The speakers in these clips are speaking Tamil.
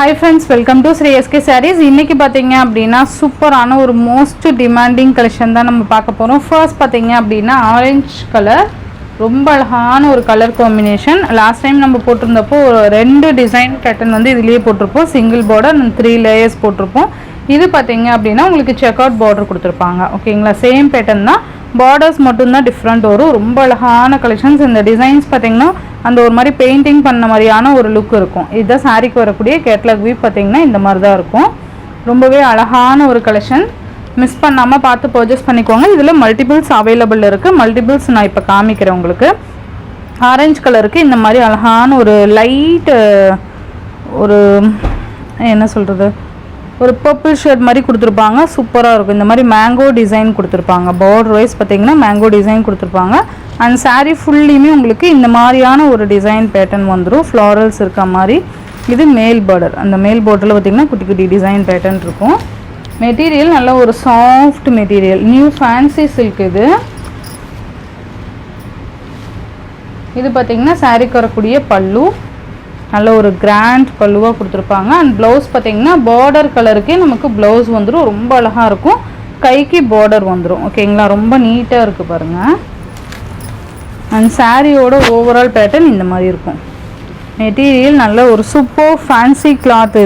Hi friends, welcome to Sri SK Sarees. இன்னைக்கு பாத்தீங்க அப்படினா சூப்பரான ஒரு மோஸ்ட் டிமாண்டிங் கலெக்ஷன் தான் நம்ம பார்க்க போறோம். ஃபர்ஸ்ட் பாத்தீங்க அப்படினா ஆரஞ்சு கலர், ரொம்ப அழகான ஒரு கலர் காம்பினேஷன். லாஸ்ட் டைம் நம்ம போட்டிருந்தப்போ ரெண்டு டிசைன் பேட்டர்ன் வந்து இதுலயே போட்டிருப்போம். சிங்கிள் பார்டர் and 3 லேயர்ஸ் போட்டிருப்போம். இது பாத்தீங்க அப்படினா உங்களுக்கு செக் அவுட் பார்டர் கொடுத்திருப்பாங்க. ஓகேங்களா? சேம் பேட்டர்ன் தான், பார்டர்ஸ் மட்டும் தான் டிஃபரண்ட் வரும். ரொம்ப அழகான கலெக்ஷன்ஸ். இந்த டிசைன்ஸ் பாத்தீங்கன்னா அந்த ஒரு மாதிரி பெயிண்டிங் பண்ண மாதிரியான ஒரு லுக் இருக்கும். இதுதான் சாரிக்கு வரக்கூடிய கேட்லாக் வியூ பார்த்தீங்கன்னா இந்த மாதிரி தான் இருக்கும். ரொம்பவே அழகான ஒரு கலெக்ஷன், மிஸ் பண்ணாமல் பார்த்து பர்ச்சேஸ் பண்ணிக்கோங்க. இதில் மல்டிபிள்ஸ் அவைலபிள் இருக்குது. மல்டிபிள்ஸ் நான் இப்போ காமிக்கிறேன் உங்களுக்கு. ஆரஞ்சு கலருக்கு இந்த மாதிரி அழகான ஒரு லைட் ஒரு என்ன சொல்கிறது, ஒரு பர்பிள் ஷேட் மாதிரி கொடுத்துருப்பாங்க. சூப்பராக இருக்கும். இந்த மாதிரி மேங்கோ டிசைன் கொடுத்துருப்பாங்க. பார்டர் வைஸ் பார்த்தீங்கன்னா மேங்கோ டிசைன் கொடுத்துருப்பாங்க. அண்ட் சாரீ ஃபுல்லியுமே உங்களுக்கு இந்த மாதிரியான ஒரு டிசைன் பேட்டர்ன் வந்துடும். ஃப்ளாரல்ஸ் இருக்க மாதிரி. இது மேல் பார்டர். அந்த மேல் பார்டரில் பார்த்திங்கன்னா குட்டி குட்டி டிசைன் பேட்டர்ன் இருக்கும். மெட்டீரியல் நல்ல ஒரு soft material, new fancy silk. இது பார்த்திங்கன்னா சாரீக்கு வரக்கூடிய பல்லு, நல்ல ஒரு கிராண்ட் பல்லுவாக கொடுத்துருப்பாங்க. அண்ட் ப்ளவுஸ் பார்த்திங்கன்னா பார்டர் கலருக்கே நமக்கு ப்ளவுஸ் வந்துடும். ரொம்ப அழகாக இருக்கும். கைக்கு பார்டர் வந்துடும். ஓகேங்களா? ரொம்ப நீட்டாக இருக்குது பாருங்கள். அண்ட் சாரியோட ஓவரால் பேட்டர்ன் இந்த மாதிரி இருக்கும். மெட்டீரியல் நல்ல ஒரு சூப்பர் ஃபேன்சி கிளாத்.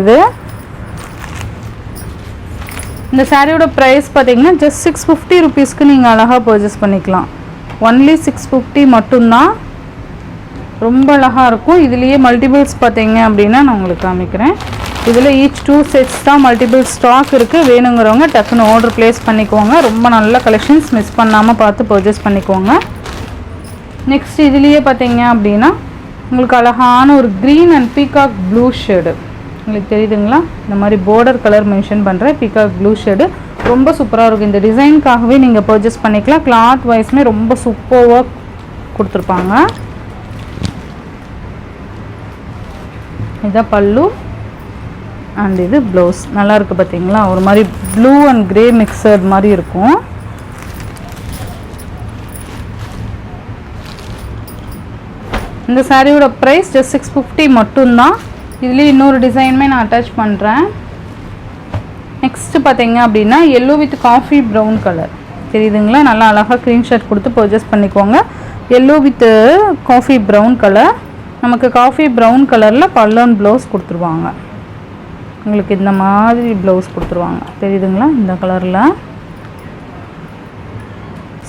இந்த சாரியோட ப்ரைஸ் பார்த்தீங்கன்னா ஜஸ்ட் 650 ருபீஸ்க்கு நீங்கள் அழகாக பர்ச்சேஸ் பண்ணிக்கலாம். ஒன்லி 650 மட்டும்தான். ரொம்ப அழகாக இருக்கும். இதுலேயே மல்டிபிள்ஸ் பார்த்தீங்க அப்படின்னா நான் உங்களுக்கு காமிக்கிறேன். இதில் ஈச் 2 செட்ஸ் தான் மல்டிபிள் ஸ்டாக் இருக்குது. வேணுங்கிறவங்க டக்குன்னு ஆர்டர் ப்ளேஸ் பண்ணிக்கோங்க. ரொம்ப நல்ல கலெக்ஷன்ஸ், மிஸ் பண்ணாமல் பார்த்து பர்ச்சேஸ் பண்ணிக்கோங்க. நெக்ஸ்ட் இதுலேயே பார்த்தீங்க அப்படின்னா உங்களுக்கு அழகான ஒரு green and peacock blue shade உங்களுக்கு தெரியுதுங்களா? இந்த மாதிரி பார்டர் கலர் மென்ஷன் பண்ணுறேன். பீகாக் ப்ளூ ஷேடு ரொம்ப சூப்பராக இருக்கும். இந்த டிசைனுக்காகவே நீங்கள் பர்ச்சேஸ் பண்ணிக்கலாம். கிளாத் வைஸ்மே ரொம்ப சூப்பராக கொடுத்துருப்பாங்க. இதான் பல்லு அண்ட் இது ப்ளவுஸ். நல்லா இருக்குது பார்த்தீங்களா? ஒரு மாதிரி ப்ளூ அண்ட் கிரே மிக்சட் மாதிரி இருக்கும். இந்த சாரியோட ப்ரைஸ் ஜஸ்ட் 650 மட்டும்தான். இதுலேயே இன்னொரு டிசைனுமே நான் அட்டாச் பண்ணுறேன். நெக்ஸ்ட்டு பார்த்தீங்க அப்படின்னா yellow with coffee brown colour தெரியுதுங்களா? நல்லா அழகாக ஸ்க்ரீன்ஷாட் கொடுத்து பர்ச்சேஸ் பண்ணிக்கோங்க. Yellow with coffee brown colour. நமக்கு காஃபி ப்ரௌன் கலரில் பல்லன் ப்ளவுஸ் கொடுத்துருவாங்க. உங்களுக்கு இந்த மாதிரி ப்ளவுஸ் கொடுத்துருவாங்க. தெரியுதுங்களா? இந்த கலரில்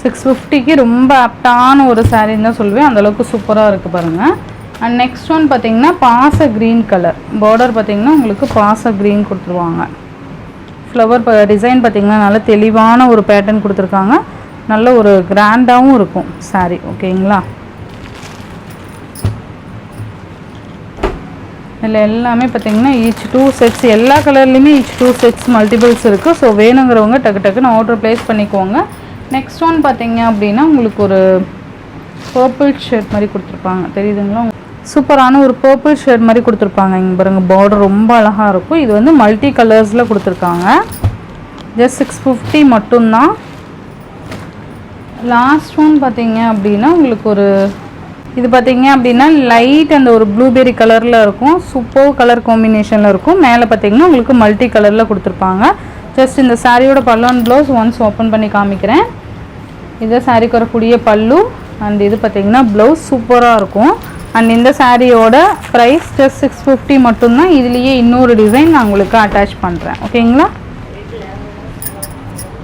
650க்கு ரொம்ப ஆப்டான ஒரு சாரின்னு தான் சொல்லுவேன். அந்தளவுக்கு சூப்பராக இருக்குது பாருங்கள். அண்ட் நெக்ஸ்ட் ஒன் பார்த்திங்கன்னா பாச க்ரீன் கலர். பார்டர் பார்த்திங்கன்னா உங்களுக்கு பாச க்ரீன் கொடுத்துருவாங்க. ஃப்ளவர் டிசைன் பார்த்திங்கன்னா நல்ல தெளிவான ஒரு பேட்டர்ன் கொடுத்துருக்காங்க. நல்ல ஒரு கிராண்டாகவும் இருக்கும் சாரி. ஓகேங்களா? இதில் எல்லாமே பார்த்திங்கன்னா ஈச் 2 செட்ஸ், எல்லா கலர்லேயுமே ஈச் 2 செட்ஸ் மல்டிபிள்ஸ் இருக்குது. ஸோ வேணுங்கிறவங்க டக்கு டக்குன்னு ஆர்டர் ப்ளேஸ் பண்ணிக்கோங்க. நெக்ஸ்ட் ஒன் பார்த்திங்க அப்படின்னா உங்களுக்கு ஒரு பர்பிள் ஷேட் மாதிரி கொடுத்துருப்பாங்க. தெரியுதுங்களா? சூப்பரான ஒரு பர்பிள் ஷேட் மாதிரி கொடுத்துருப்பாங்க. இங்கே பாருங்கள், பார்டர் ரொம்ப அழகாக இருக்கும். இது வந்து மல்டி கலர்ஸில் கொடுத்துருக்காங்க. ஜஸ்ட் 650 மட்டும்தான். லாஸ்ட் ஒன் பார்த்திங்க அப்படின்னா உங்களுக்கு ஒரு இது பார்த்திங்க அப்படின்னா லைட் அந்த ஒரு ப்ளூபெரி கலரில் இருக்கும். சூப்பர் கலர் காம்பினேஷனில் இருக்கும். மேலே பார்த்திங்கன்னா உங்களுக்கு மல்டி கலரில் கொடுத்துருப்பாங்க. ஜஸ்ட் இந்த சாரியோட பல்லு அண்ட் ப்ளவுஸ் ஒன்ஸ் ஓப்பன் பண்ணி காமிக்கிறேன். இதை சாரிக்கு வரக்கூடிய பல்லு அண்ட் இது பார்த்திங்கன்னா ப்ளவுஸ் சூப்பராக இருக்கும். அண்ட் இந்த சாரியோட ப்ரைஸ் ஜஸ்ட் 650 மட்டும்தான். இதுலேயே இன்னொரு டிசைன் நான் உங்களுக்கு அட்டாச் பண்ணுறேன். ஓகேங்களா?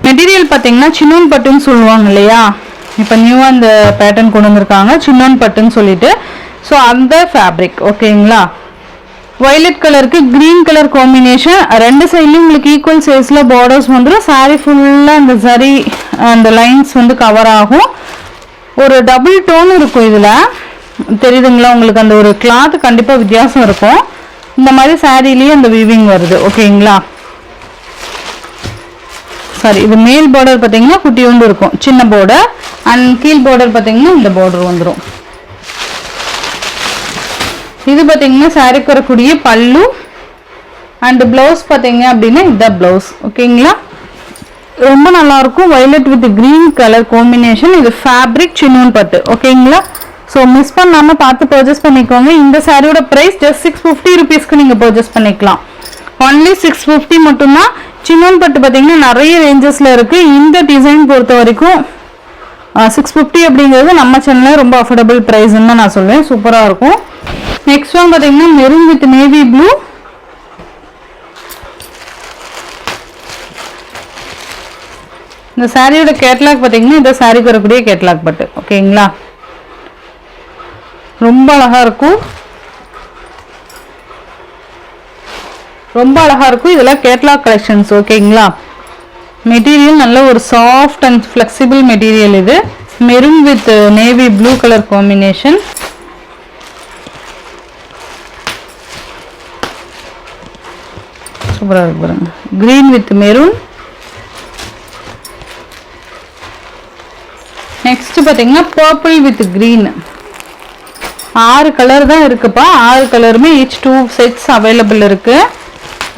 மெட்டீரியல் பார்த்திங்கன்னா சின்னோன் பட்டுன்னு சொல்லுவாங்க இல்லையா? இப்போ நியூவாக இந்த பேட்டர்ன் கொண்டு வந்திருக்காங்க, சின்னோன் பட்டுன்னு சொல்லிட்டு. ஸோ அந்த ஃபேப்ரிக். ஓகேங்களா? வயலட் கலருக்கு க்ரீன் கலர் காம்பினேஷன். ரெண்டு சைட்லையும் உங்களுக்கு ஈக்குவல் சைஸில் பார்டர்ஸ் வந்துடும். சாரீ ஃபுல்லாக அந்த சரி அந்த லைன்ஸ் வந்து கவர் ஆகும். ஒரு டபுள் டோன் இருக்கும் இதில். தெரியுதுங்களா? உங்களுக்கு அந்த ஒரு கிளாத் கண்டிப்பாக வித்தியாசம் இருக்கும். இந்த மாதிரி சாரீலேயே அந்த வீவிங் வருது. ஓகேங்களா? சாரி, இது மேல் பார்டர் பார்த்தீங்கன்னா குட்டியோண்டு இருக்கும், சின்ன பார்டர். அண்ட் கீழ் பார்டர் பார்த்தீங்கன்னா இந்த பார்டர் வந்துடும். இது பார்த்தீங்கன்னா சாரிக்கு வரக்கூடிய பல்லு அண்ட் ப்ளவுஸ் பார்த்தீங்க அப்படின்னா இதுதான் ப்ளவுஸ். ஓகேங்களா? ரொம்ப நல்லாயிருக்கும். Violet with green colour combination. இது ஃபேப்ரிக் சின்னோன் பட்டு. ஓகேங்களா? ஸோ மிஸ் பண்ணாமல் பார்த்து பர்ச்சேஸ் பண்ணிக்கோங்க. இந்த சாரியோட ப்ரைஸ் ஜஸ்ட் 650 ருபீஸ்க்கு நீங்கள் பர்ச்சேஸ் பண்ணிக்கலாம். ஒன்லி 650 மட்டும்தான். சின்னோன் பட்டு பார்த்தீங்கன்னா நிறைய ரேஞ்சஸில் இருக்குது. இந்த டிசைன் பொறுத்த வரைக்கும் 650 அப்படிங்கிறது நம்ம சேனலில் ரொம்ப அஃபோர்டபுள் ப்ரைஸ்ன்னு தான் நான் சொல்லுவேன். சூப்பராக இருக்கும். நெக்ஸ்ட் ஒன் பார்த்தீங்கன்னா மெரூன் வித் நேவி ப்ளூ. இந்த சாரியோட கேட்லாக் பார்த்தீங்கன்னா இந்த சாரிக்கு வரக்கூடிய கேட்லாக் பட்டு. ஓகேங்களா, ரொம்ப அழகாக இருக்கும். ரொம்ப அழகாக இருக்கும். இதெல்லாம் கேட்லாக் கலெக்ஷன்ஸ். ஓகேங்களா, மெட்டீரியல் நல்ல ஒரு சாஃப்ட் அண்ட் ஃப்ளெக்சிபிள் மெட்டீரியல். இது maroon with navy blue colour combination. சூப்பராக இருக்கு பாருங்க. Green with maroon. நெக்ஸ்ட் பார்த்தீங்கன்னா பர்பிள் வித் கிரீன். 6 கலர் தான் இருக்குப்பா. 6 கலருமே ஈச் 2 செட்ஸ் அவைலபிள் இருக்கு.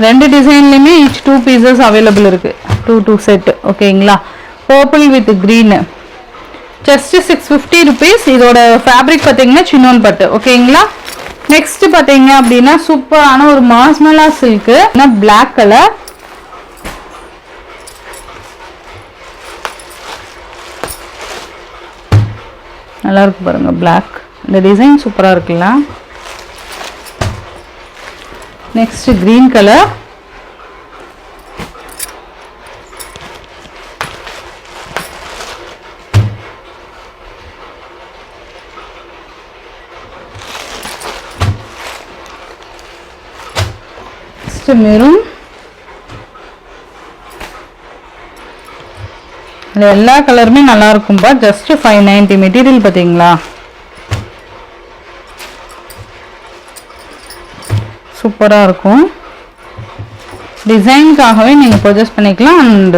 2 டிசைன்லையுமே ஈச் 2 பீசஸ் அவைலபிள் இருக்கு. 2 செட். ஓகேங்களா, purple with green. Just 650 rupees. இதோட ஃபேப்ரிக் பார்த்தீங்கன்னா சின்னோன் பட்டு. ஓகேங்களா, நெக்ஸ்ட் பார்த்தீங்க அப்படின்னா சூப்பரான ஒரு மாஸ்மலா சில்க்கு பிளாக் கலர். நல்லா இருக்கு பாருங்க பிளாக். இந்த டிசைன் சூப்பராக இருக்குல்ல. Next green colour. Next maroon. எல்லா கலருமே நல்லா இருக்கும்பா. ஜஸ்ட் 590 மெட்டீரியல் பார்த்தீங்களா, சூப்பராக இருக்கும். டிசைனுக்காகவே நீங்கள் பர்ச்சேஸ் பண்ணிக்கலாம். அண்ட்